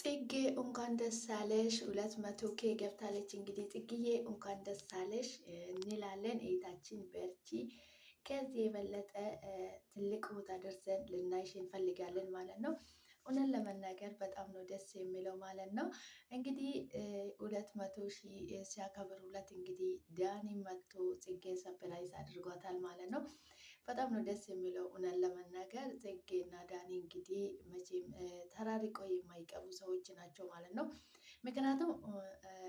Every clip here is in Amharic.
ጽጌ እንኳን ደስ አለሽ 200K ገብታለች። እንግዲህ ጽጌዬ እንኳን ደስ አለሽ እንላለን። እይታችን በርቺ፣ ከዚህ የበለጠ ትልቅ ቦታ ደርሰን ልናይሽ እንፈልጋለን ማለት ነው። እውነት ለመናገር በጣም ነው ደስ የሚለው ማለት ነው። እንግዲህ 200 ሺህ ሲያከብሩለት እንግዲህ ዳኒ መጥቶ ጽጌን ሰፕራይዝ አድርጓታል ማለት ነው። በጣም ነው ደስ የሚለው እውነት ለመናገር ጽጌና ዳኒ እንግዲህ መቼም ተራርቆ የማይቀሩ ሰዎች ናቸው ማለት ነው። ምክንያቱም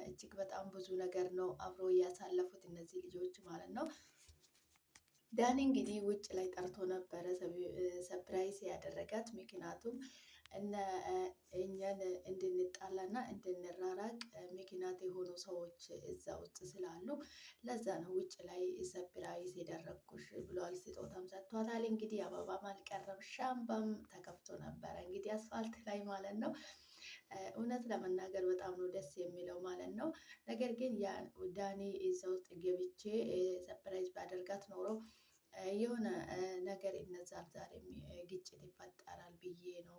እጅግ በጣም ብዙ ነገር ነው አብሮ እያሳለፉት እነዚህ ልጆች ማለት ነው። ዳኒ እንግዲህ ውጭ ላይ ጠርቶ ነበረ ሰፕራይዝ ያደረጋት ምክንያቱም እነ እኛን እንድንጣላና እንድንራራቅ ምክንያት የሆኑ ሰዎች እዛ ውስጥ ስላሉ ለዛ ነው ውጭ ላይ ሰፕራይዝ የደረግኩሽ ብሏል። ስጦታም ሰጥቷታል። እንግዲህ አበባም አልቀረም ሻምባም ተከፍቶ ነበረ እንግዲህ አስፋልት ላይ ማለት ነው። እውነት ለመናገር በጣም ነው ደስ የሚለው ማለት ነው። ነገር ግን ያ ዳኒ እዛ ውስጥ ገብቼ ሰፕራይዝ ባደርጋት ኖሮ የሆነ ነገር ይነዛል፣ ዛሬም ግጭት ይፈጠራል ብዬ ነው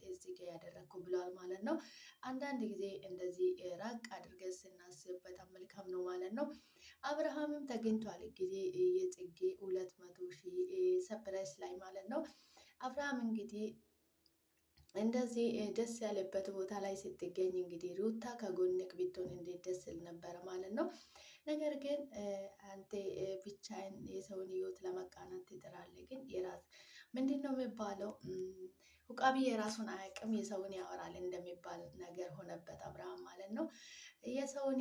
እዚህ ጋር ያደረግኩ ብለዋል ማለት ነው። አንዳንድ ጊዜ እንደዚህ ራቅ አድርገን ስናስብ በጣም መልካም ነው ማለት ነው። አብርሃምም ተገኝቷል እንግዲህ የጽጌ 200 ሺህ ሰፕራይዝ ላይ ማለት ነው። አብርሃም እንግዲህ እንደዚህ ደስ ያለበት ቦታ ላይ ስትገኝ እንግዲህ ሩታ ከጎንክ ብትሆን እንዴት ደስ ይል ነበረ ማለት ነው። ነገር ግን አንተ ብቻህን የሰውን ህይወት ለመቃናት ትጥራለህ። ግን የራስ ምንድነው የሚባለው? ውቃቢ የራሱን አያውቅም የሰውን ያወራል እንደሚባል ነገር ሆነበት አብርሃም ማለት ነው። የሰውን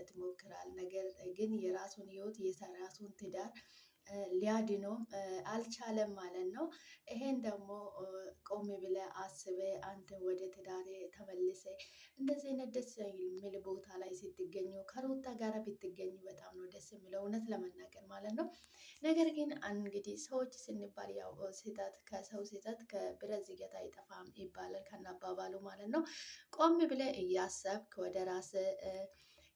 ይሞክራል ነገር ግን የራሱን ህይወት የራሱን ትዳር ሊያድነው አልቻለም ማለት ነው። ይሄን ደግሞ ቆም ብለህ አስበህ አንተ ወደ ትዳር ተመልሰ እንደዚህ አይነት ደስ የሚል ቦታ ላይ ስትገኙ ከሩታ ጋር ብትገኙ በጣም ነው ደስ የሚለው እውነት ለመናገር ማለት ነው። ነገር ግን እንግዲህ ሰዎች ስንባል ያው ስህተት ከሰው ስህተት ከብረት ዝገት አይጠፋም ይባላል ከናባባሉ ማለት ነው። ቆም ብለህ እያሰብክ ወደ ራስህ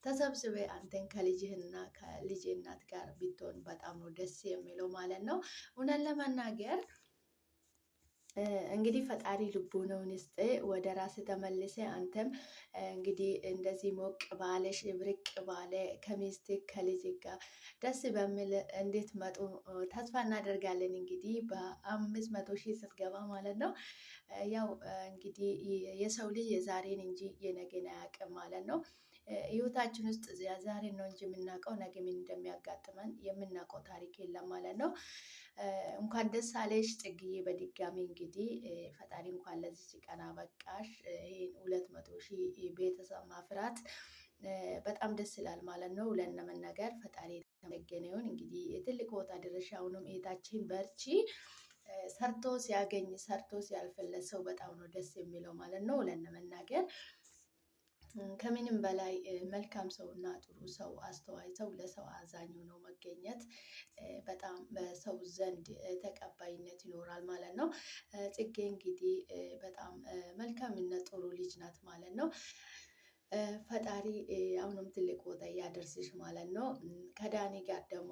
ተሰብስበ አንተን ከልጅህና ከልጅ እናት ጋር ብትሆን በጣም ነው ደስ የሚለው ማለት ነው። እውነት ለመናገር እንግዲህ ፈጣሪ ልቦናውን ይስጥ። ወደ ራስ ተመልሰ አንተም እንግዲህ እንደዚህ ሞቅ ባለ ሽብርቅ ባለ ከሚስትህ ከልጅ ጋር ደስ በሚል እንዴት መጡ ተስፋ እናደርጋለን። እንግዲህ በ500 ሺህ ስትገባ ማለት ነው። ያው እንግዲህ የሰው ልጅ የዛሬን እንጂ የነገን አያውቅም ማለት ነው። ህይወታችን ውስጥ ዛሬን ነው እንጂ የምናውቀው ነገ ምን እንደሚያጋጥመን የምናውቀው ታሪክ የለም ማለት ነው። እንኳን ደስ አለሽ ጽግዬ በድጋሚ እንግዲህ ፈጣሪ እንኳን ለዚህ ቀን አበቃሽ። ይሄን 200 ሺህ ቤተሰብ ማፍራት በጣም ደስ ይላል ማለት ነው። ለመናገር ፈጣሪ የተመሰገነ ይሁን። እንግዲህ ትልቅ ቦታ ድርሻ አሁንም እህታችን በርቺ። ሰርቶ ሲያገኝ ሰርቶ ሲያልፍለት ሰው በጣም ነው ደስ የሚለው ማለት ነው። ለመናገር ከምንም በላይ መልካም ሰው እና ጥሩ ሰው አስተዋይ ሰው ለሰው አዛኝ ሆኖ መገኘት በጣም በሰው ዘንድ ተቀባይነት ይኖራል ማለት ነው። ጽጌ እንግዲህ በጣም መልካምነት ጥሩ ልጅ ናት ማለት ነው። ፈጣሪ አሁንም ትልቅ ቦታ እያደርስሽ ማለት ነው። ከዳኒ ጋር ደግሞ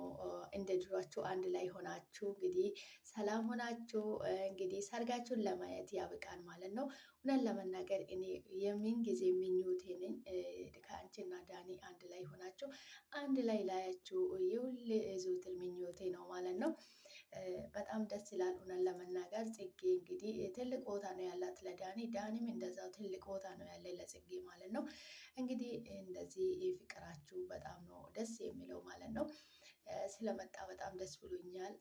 እንደ ድሯችሁ አንድ ላይ ሆናችሁ እንግዲህ ሰላም ሆናችሁ እንግዲህ ሰርጋችሁን ለማየት ያብቃን ማለት ነው። እውነት ለመናገር እኔ የምን ጊዜ ምኞቴ ነኝ ከአንቺና ዳኒ አንድ ላይ ሆናችሁ አንድ ላይ ላያችሁ የሁሌ ዘወትር ምኞቴ ነው ማለት ነው። በጣም ደስ ይላል እውነት ለመናገር ጽጌ እንግዲህ ትልቅ ቦታ ነው ያላት ለዳኒ፣ ዳኒም እንደዛው ትልቅ ቦታ ነው ያለ ለጽጌ ማለት ነው። እንግዲህ እንደዚህ የፍቅራችሁ በጣም ነው ደስ የሚለው ማለት ነው። ስለመጣ በጣም ደስ ብሎኛል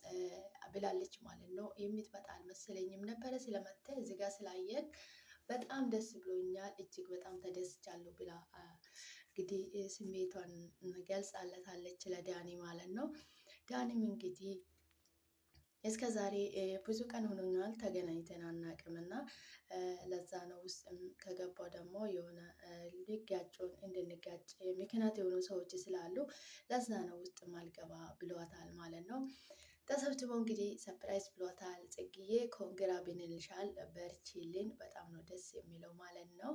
ብላለች ማለት ነው። የምትመጣ አልመሰለኝም ነበረ ስለመጣ እዚህ ጋር ስላየን በጣም ደስ ብሎኛል እጅግ በጣም ተደስቻለሁ ብላ እንግዲህ ስሜቷን ገልጻለታለች ለዳኒ ማለት ነው። ዳኒም እንግዲህ እስከ ዛሬ ብዙ ቀን ሆኖኛል ተገናኝተን አናውቅም እና ለዛ ነው ውስጥም ከገባው ደግሞ የሆነ ሊጋጩን እንድንጋጭ ምክንያት የሆኑ ሰዎች ስላሉ ለዛ ነው ውስጥ ማልገባ ብሏታል ማለት ነው። ተሰብስበው እንግዲህ ሰፕራይዝ ብሏታል። ጽጌዬ ኮንግራ ብንልሻል በርቺልን በጣም ነው ደስ የሚለው ማለት ነው።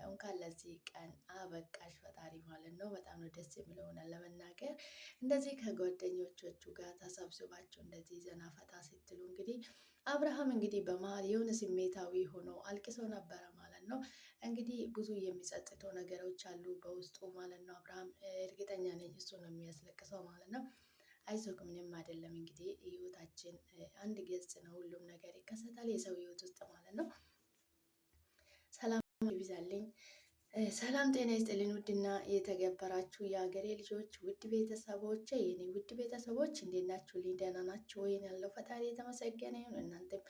እንኳን ለዚህ ቀን አበቃሽ ፈጣሪ ማለት ነው። በጣም ነው ደስ የሚለው ለመናገር እንደዚህ ከጓደኞቹ ጋር ተሰብስባችሁ እንደዚህ ዘና ፈታ ስትሉ እንግዲህ አብርሃም እንግዲህ በመሀል የሆነ ስሜታዊ ሆኖ አልቅሶ ነበረ ማለት ማለት ነው። እንግዲህ ብዙ የሚጸጽተው ነገሮች አሉ በውስጡ ማለት ነው። አብርሃም እርግጠኛ ነኝ እሱ ነው የሚያስለቅሰው ማለት ነው። አይዞህ ምንም አይደለም። እንግዲህ ህይወታችን አንድ ገጽ ነው። ሁሉም ነገር ይከሰታል የሰው ህይወት ውስጥ ማለት ነው። ሰላም ይብዛልኝ። ሰላም ጤና ይስጥልኝ። ውድና የተገበራችሁ የሀገሬ ልጆች ውድ ቤተሰቦች የኔ ውድ ቤተሰቦች እንዴት ናችሁልኝ? ደህና ናችሁ ወይ? ያለው ፈጣሪ የተመሰገነ ይሁን። እናንተም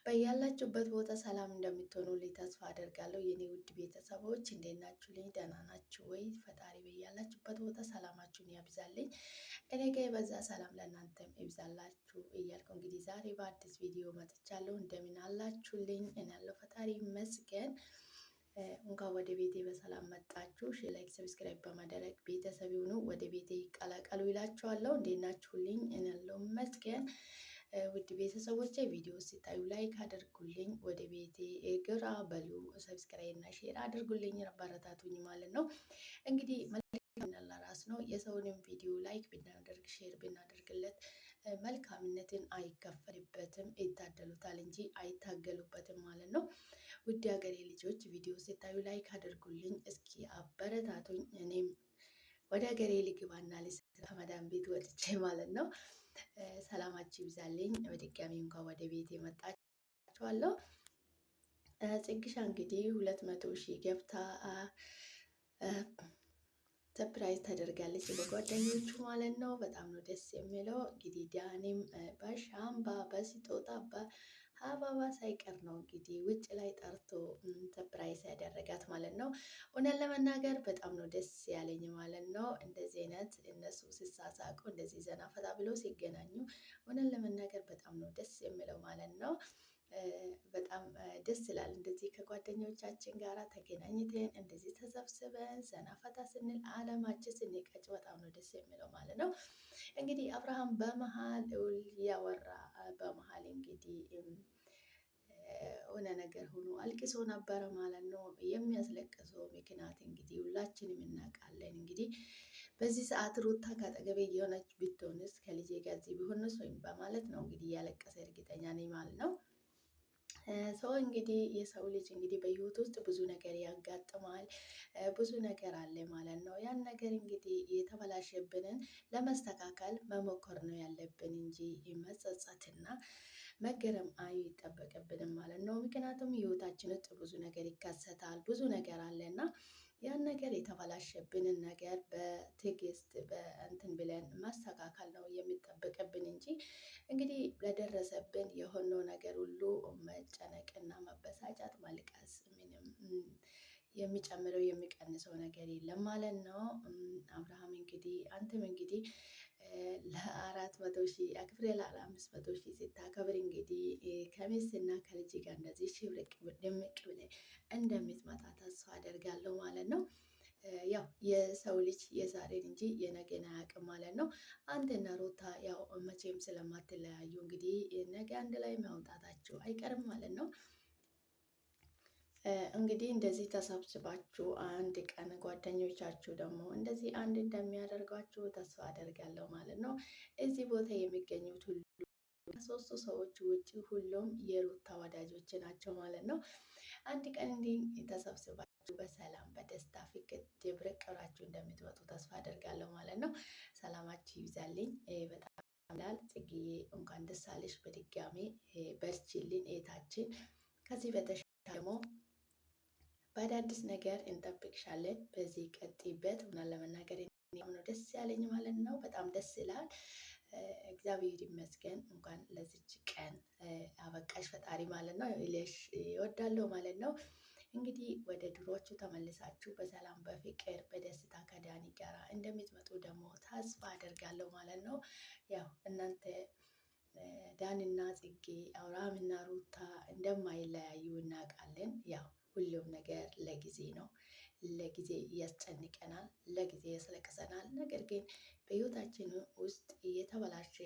በያላችሁበት ቦታ ሰላም እንደምትሆኑልኝ ተስፋ አደርጋለሁ። የኔ ውድ ቤተሰቦች እንዴት ናችሁልኝ? ደህና ናችሁ ወይ? ፈጣሪ በያላችሁበት ቦታ ሰላማችሁን ያብዛልኝ። እኔ ጋ የበዛ ሰላም ለእናንተም ይብዛላችሁ እያልኩ እንግዲህ ዛሬ በአዲስ ቪዲዮ መጥቻለሁ። እንደምን አላችሁልኝ? እኔ ያለው ፈጣሪ ይመስገን። እንኳን ወደ ቤቴ በሰላም መጣችሁ። ላይክ ሰብስክራይብ በማድረግ ቤተሰብ ይሁኑ፣ ወደ ቤቴ ይቀላቀሉ ይላችኋለሁ። እንዴት ናችሁልኝ? እኔ ያለው ይመስገን። ውድ ቤተሰቦቼ ቪዲዮ ሲታዩ ላይክ አድርጉልኝ፣ ወደ ቤቴ ግራ በሉ፣ ሰብስክራይብ እና ሼር አድርጉልኝ፣ አበረታቱኝ ማለት ነው። እንግዲህ ለራስ ነው። የሰውንም ቪዲዮ ላይክ ብናደርግ ሼር ብናደርግለት መልካምነትን አይከፈልበትም፣ ይታደሉታል እንጂ አይታገሉበትም ማለት ነው። ውድ ሀገሬ ልጆች ቪዲዮ ስታዩ ላይክ አድርጉልኝ፣ እስኪ አበረታቱኝ። እኔም ወደ ሀገሬ ልግባና ልስራ ከመዳን ቤት ወጥቼ ማለት ነው። ሰላማችሁ ይብዛልኝ። በድጋሚ እንኳን ወደ ቤት የመጣችኋለሁ። ጽግሻ እንግዲህ 200,000 ገብታ ሰፕራይዝ ተደርጋለች በጓደኞቹ ማለት ነው። በጣም ነው ደስ የሚለው። እንግዲህ ዳኒም በሻምባ በስጦታ በአበባ ሳይቀር ነው እንግዲህ ውጭ ላይ ጠርቶ ሰፕራይዝ ያደረጋት ማለት ነው። እውነት ለመናገር በጣም ነው ደስ ያለኝ ማለት ነው። እንደዚህ አይነት እነሱ ሲሳሳቁ እንደዚህ ዘና ፈታ ብለው ሲገናኙ እውነት ለመናገር በጣም ነው ደስ የሚለው ማለት ነው። በጣም ደስ ይላል። እንደዚህ ከጓደኞቻችን ጋር ተገናኝተን እንደዚህ ተሰብስበን ዘና ፈታ ስንል አለማችን ስንቀጭ በጣም ነው ደስ የሚለው ማለት ነው። እንግዲህ አብርሃም በመሀል ያወራ በመሀል እንግዲህ ሆነ ነገር ሆኖ አልቅሶ ነበረ ማለት ነው። የሚያስለቅሰው ምክንያት እንግዲህ ሁላችንም እናውቃለን። እንግዲህ በዚህ ሰዓት ሩታ ካጠገቤ የሆነች ብትሆንስ ከልጄ ጋር እዚህ ቢሆንስ ወይም በማለት ነው እንግዲህ እያለቀሰ እርግጠኛ ነኝ ማለት ነው። ሰው እንግዲህ የሰው ልጅ እንግዲህ በህይወት ውስጥ ብዙ ነገር ያጋጥማል፣ ብዙ ነገር አለ ማለት ነው። ያን ነገር እንግዲህ የተበላሸብንን ለመስተካከል መሞከር ነው ያለብን እንጂ መጸጸትና መገረም አይጠበቅብንም ማለት ነው። ምክንያቱም ህይወታችን ውስጥ ብዙ ነገር ይከሰታል፣ ብዙ ነገር አለና ያን ነገር የተበላሸብንን ነገር በትዕግስት በእንትን ብለን ማስተካከል ነው የሚጠበቅብን እንጂ እንግዲህ ለደረሰብን የሆነው ነገር ሁሉ መጨነቅና መበሳጨት ማልቀስ ምንም የሚጨምረው የሚቀንሰው ነገር የለም ማለት ነው። አብርሃም እንግዲህ አንተም እንግዲህ ለ400,000 አክብሬ ለ500,000 ስታከብር እንግዲህ ከሚስትና ከልጅ ጋር እንደዚህ ሽብርቅ ድምቅ ብለህ እንደምትመጣ ተስፋ አደርጋለሁ ማለት ነው። ያው የሰው ልጅ የዛሬን እንጂ የነገን አያውቅም ማለት ነው። አንተና ሩታ ያው መቼም ስለማትለያዩ እንግዲህ ነገ አንድ ላይ መውጣታችሁ አይቀርም ማለት ነው። እንግዲህ እንደዚህ ተሰብስባችሁ አንድ ቀን ጓደኞቻችሁ ደግሞ እንደዚህ አንድ እንደሚያደርጓችሁ ተስፋ አደርጋለሁ ማለት ነው። እዚህ ቦታ የሚገኙት ሁሉ ከሶስቱ ሰዎች ውጭ ሁሉም የሩታ ወዳጆች ናቸው ማለት ነው። አንድ ቀን እንዲህ ተሰብስባችሁ በሰላም በደስታ ፍቅር ድብርቅ ብላችሁ እንደምትወጡ ተስፋ አደርጋለሁ ማለት ነው። ሰላማችሁ ይብዛልኝ። በጣም ላል ጽጌዬ እንኳን ደስ አለሽ በድጋሚ በርቺልን እህታችን። ከዚህ በተሻለ ደግሞ በአዳዲስ ነገር እንጠብቅሻለን። በዚህ ቀጥይበት። ሆናን ለመናገር ነው ደስ ያለኝ ማለት ነው። በጣም ደስ ይላል። እግዚአብሔር ይመስገን። እንኳን ለዚች ቀን አበቃሽ ፈጣሪ ማለት ነው። ይለሽ ይወዳለሁ ማለት ነው። እንግዲህ ወደ ድሮቹ ተመልሳችሁ በሰላም በፍቅር በደስታ ከዳኒ ጋር እንደምትመጡ ደግሞ ተስፋ አደርጋለሁ ማለት ነው። ያው እናንተ ዳንና ጽጌ አብርሃምና ሩታ እንደማይለያዩ እናውቃለን። ያው ሁሉም ነገር ለጊዜ ነው። ለጊዜ ያስጨንቀናል፣ ለጊዜ ያስለቅሰናል። ነገር ግን በህይወታችን ውስጥ የተበላሸ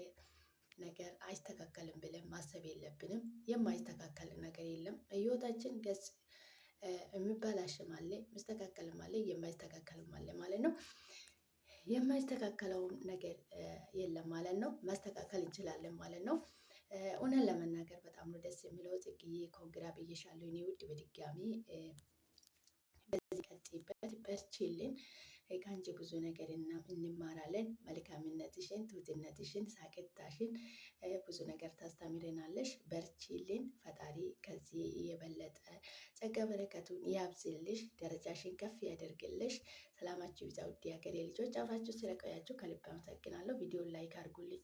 ነገር አይስተካከልም ብለን ማሰብ የለብንም። የማይስተካከል ነገር የለም። ህይወታችን ገጽ የሚበላሽም አለ፣ መስተካከልም አለ፣ የማይስተካከልም አለ ማለት ነው። የማይስተካከለውን ነገር የለም ማለት ነው። ማስተካከል እንችላለን ማለት ነው። እውነት ለመናገር በጣም ነው ደስ የሚለው። ጽጌዬ ኮንግራ ብዬሻለሁ የኔ ውድ በድጋሚ በዚህ ቀጥይበት፣ በርቺልን። ከአንቺ ብዙ ነገር እንማራለን። መልካምነትሽን፣ ትሁትነትሽን፣ ሳቅታሽን ብዙ ነገር ታስተምረናለሽ። በርቺልን። ፈጣሪ ከዚህ የበለጠ ጸጋ በረከቱን ያብዝልሽ፣ ደረጃሽን ከፍ ያደርግልሽ። ሰላማችሁ ይብዛ ውድ የሀገሬ ልጆች። አብራችሁ ስለቆያችሁ ከልብ አመሰግናለሁ። ቪዲዮን ላይክ አድርጉልኝ።